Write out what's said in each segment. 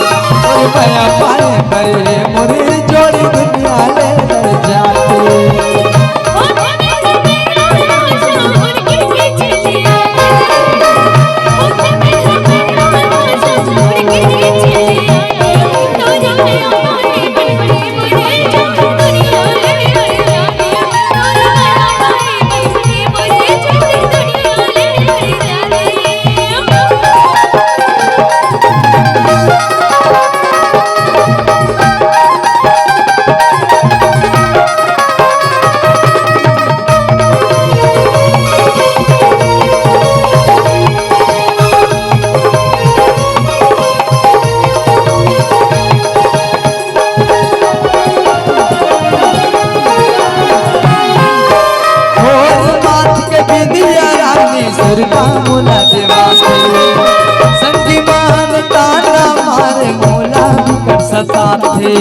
जाते और भया पाए करे मोरी जोड़ी दुनिया ले जाते। मोला देवाते संगी मान ताना मारे मोला कर सताते।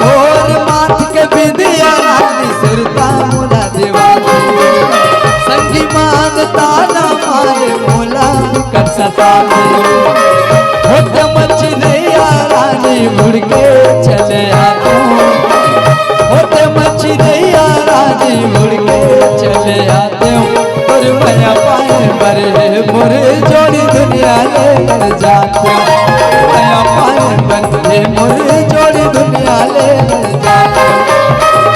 और माथ के बिंदिया रानी सुरता मोला देवाते संगी मान ताना मारे मोला कर सताते। होत मच नैया रानी मुड़ के चले आते होते मच्छी नैया रानी मुड़ के चले आते हूँ और भया पाए बरे मोरे जोड़ी दुनिया ले जाते हूँ भया पाए बरे मोरे जोड़ी दुनिया ले जाते हूँ।